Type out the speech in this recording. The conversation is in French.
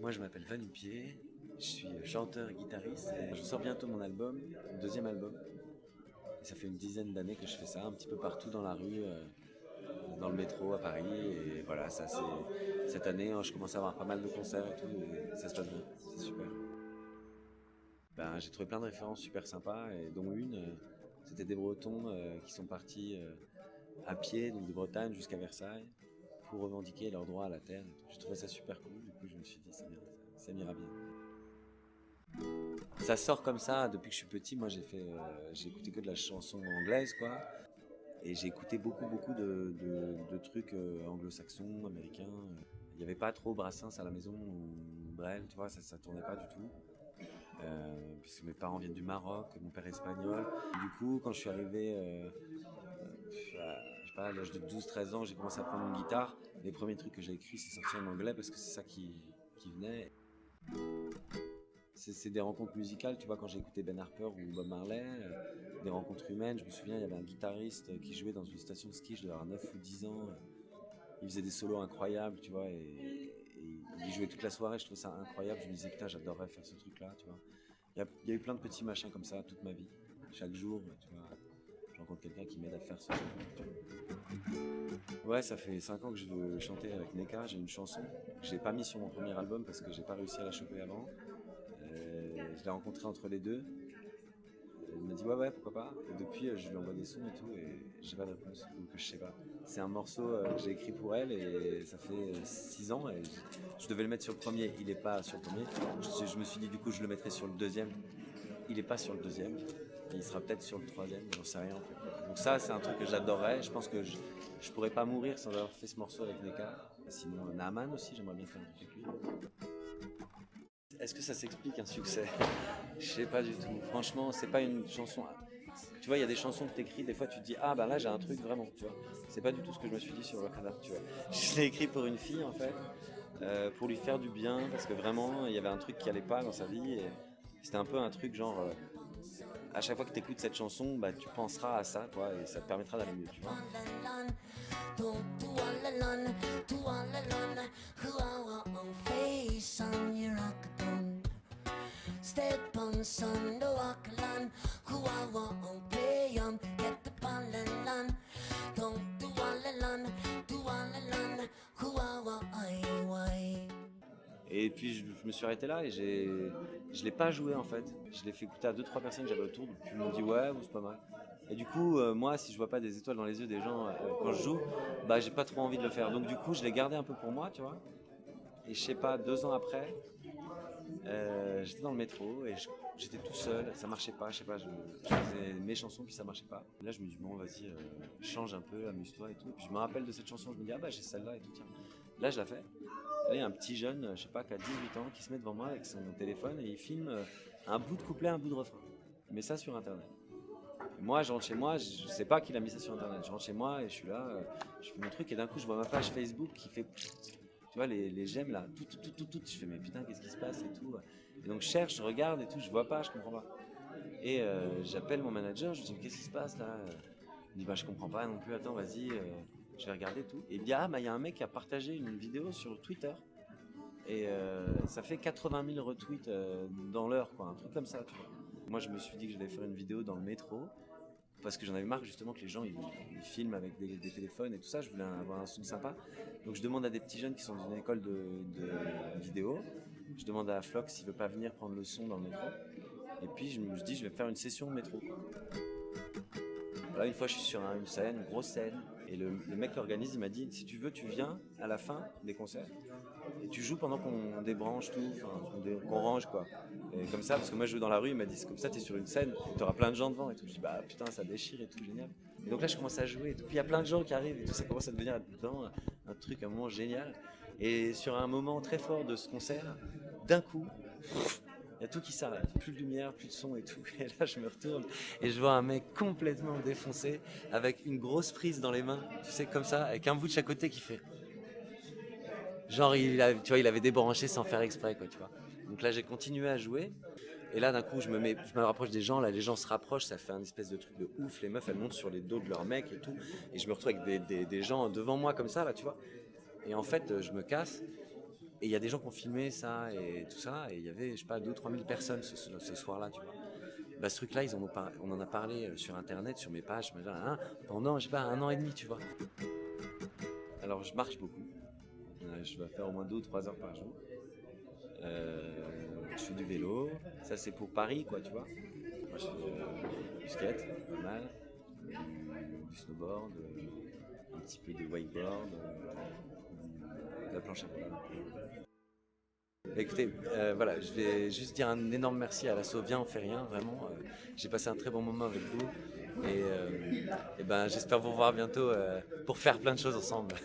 Moi, je m'appelle Vanupier, je suis chanteur et guitariste et je sors bientôt mon album, mon deuxième album. Et ça fait une dizaine d'années que je fais ça, un petit peu partout dans la rue, dans le métro à Paris. Et voilà, ça c'est cette année, je commence à avoir pas mal de concerts et tout, et ça se passe bien, c'est super. Ben, j'ai trouvé plein de références super sympas, et dont une, c'était des Bretons qui sont partis à pied, donc de Bretagne jusqu'à Versailles, pour revendiquer leurs droits à la terre. J'ai trouvé ça super cool, du coup je me suis dit c'est bien, ça m'ira bien. Ça sort comme ça depuis que je suis petit. Moi j'ai écouté que de la chanson anglaise quoi, et j'ai écouté beaucoup de trucs anglo-saxons, américains. Il n'y avait pas trop Brassens à la maison ou Brel, tu vois, ça tournait pas du tout. Puisque mes parents viennent du Maroc, mon père est espagnol. Du coup, quand je suis arrivé je sais pas, à l'âge de 12-13 ans, j'ai commencé à prendre une guitare. Les premiers trucs que j'ai écrits, c'est sorti en anglais parce que c'est ça qui venait. C'est des rencontres musicales, tu vois, quand j'ai écouté Ben Harper ou Bob Marley, des rencontres humaines. Je me souviens, il y avait un guitariste qui jouait dans une station de ski, je devais avoir 9 ou 10 ans. Il faisait des solos incroyables, tu vois, et il jouait toute la soirée, je trouvais ça incroyable. Je me disais, putain, j'adorerais faire ce truc-là, tu vois. Il y a eu plein de petits machins comme ça toute ma vie. Chaque jour, tu vois, je rencontre quelqu'un qui m'aide à faire ce truc. Ouais, ça fait 5 ans que je veux chanter avec Neka. J'ai une chanson que j'ai pas mis sur mon premier album parce que j'ai pas réussi à la choper avant. Je l'ai rencontré entre les deux. Elle m'a dit ouais pourquoi pas. Et depuis je lui envoie des sons et tout et j'ai pas de réponse. Donc je sais pas. C'est un morceau que j'ai écrit pour elle et ça fait 6 ans et je devais le mettre sur le premier. Il est pas sur le premier. Je me suis dit du coup je le mettrai sur le deuxième. Il est pas sur le deuxième. Il sera peut-être sur le troisième, j'en sais rien en fait. Donc ça c'est un truc que j'adorerais. Je pense que je pourrais pas mourir sans avoir fait ce morceau avec Neka. Sinon Naaman aussi, j'aimerais bien faire un truc avec lui. Est-ce que ça s'explique un succès? Je sais pas du tout. Franchement, c'est pas une chanson. Tu vois, il y a des chansons que t'écris, des fois tu te dis ah bah là j'ai un truc vraiment, tu vois. C'est pas du tout ce que je me suis dit sur le Canard, tu vois. Je l'ai écrit pour une fille en fait, pour lui faire du bien, parce que vraiment il y avait un truc qui allait pas dans sa vie et c'était un peu un truc genre à chaque fois que t'écoutes cette chanson, bah tu penseras à ça, toi, et ça te permettra d'aller mieux, tu vois. Step on sun, the walk land, who I want play get the land, don't do all the land, who I want. Et puis je me suis arrêté là et je l'ai pas joué en fait. Je l'ai fait écouter à deux trois personnes que j'avais autour, puis ils m'ont dit ouais, c'est pas mal. Et du coup, moi, si je vois pas des étoiles dans les yeux des gens quand je joue, bah j'ai pas trop envie de le faire. Donc du coup, je l'ai gardé un peu pour moi, tu vois. Et je sais pas, 2 ans après, j'étais dans le métro et j'étais tout seul, ça marchait pas, je sais pas, je faisais mes chansons puis ça marchait pas. Et là je me dis bon vas-y, change un peu, amuse-toi et tout. Et puis je me rappelle de cette chanson, je me dis ah bah j'ai celle-là et tout, tiens. Là je la fais. Là il y a un petit jeune, je sais pas, qui a 18 ans, qui se met devant moi avec son téléphone et il filme un bout de couplet, un bout de refrain. Il met ça sur internet. Et moi je rentre chez moi, je sais pas qu'il a mis ça sur internet. Je rentre chez moi et je suis là, je fais mon truc et d'un coup je vois ma page Facebook qui fait tu vois les j'aime là, tout, je fais mais putain qu'est-ce qui se passe et tout. Et donc je cherche, je regarde et tout, je vois pas, je comprends pas. Et j'appelle mon manager, je lui dis qu'est-ce qui se passe là. Il me dit bah je comprends pas non plus, attends vas-y, je vais regarder tout. Et il me dit ah bah il y a un mec qui a partagé une vidéo sur Twitter. Et ça fait 80 000 retweets dans l'heure quoi, un truc comme ça tu vois. Moi je me suis dit que j'allais faire une vidéo dans le métro parce que j'en avais marre justement que les gens ils filment avec des téléphones et tout ça, je voulais avoir un son sympa. Donc je demande à des petits jeunes qui sont dans une école de vidéo, je demande à Flox s'il veut pas venir prendre le son dans le métro. Et puis je me dis je vais faire une session de métro. Là une fois je suis sur une scène, une grosse scène, et le mec qui organise il m'a dit si tu veux tu viens à la fin des concerts et tu joues pendant qu'on débranche tout, qu'on range quoi. Et comme ça, parce que moi je joue dans la rue, il m'a dit c'est comme ça, t'es sur une scène, et t'auras plein de gens devant et tout. Je dis bah putain ça déchire et tout, génial. Et donc là je commence à jouer et tout. Puis il y a plein de gens qui arrivent et tout, ça commence à devenir un truc, un moment génial. Et sur un moment très fort de ce concert, d'un coup, il y a tout qui s'arrête, plus de lumière, plus de son et tout. Et là je me retourne et je vois un mec complètement défoncé avec une grosse prise dans les mains, tu sais comme ça, avec un bout de chaque côté qui fait. Genre, tu vois, il avait débranché sans faire exprès, quoi, tu vois. Donc là, j'ai continué à jouer. Et là, d'un coup, je me rapproche des gens. Là, les gens se rapprochent. Ça fait un espèce de truc de ouf. Les meufs, elles montent sur les dos de leurs mecs et tout. Et je me retrouve avec des gens devant moi comme ça, là, tu vois. Et en fait, je me casse. Et il y a des gens qui ont filmé ça et tout ça, et il y avait, je sais pas, 2 000 ou 3 000 personnes ce soir-là, tu vois. Bah, ce truc-là, on en a parlé sur Internet, sur mes pages, pendant, je sais pas, 1 an et demi, tu vois. Alors, je marche beaucoup. Je vais faire au moins 2 ou 3 heures par jour. Je fais du vélo. Ça, c'est pour Paris, quoi, tu vois. Moi, je fais du skate, pas mal. Du snowboard, un petit peu de wakeboard, de la planche à voile. Écoutez, voilà, je vais juste dire un énorme merci à l'asso Viens on fait rien, vraiment. J'ai passé un très bon moment avec vous et ben, j'espère vous revoir bientôt pour faire plein de choses ensemble.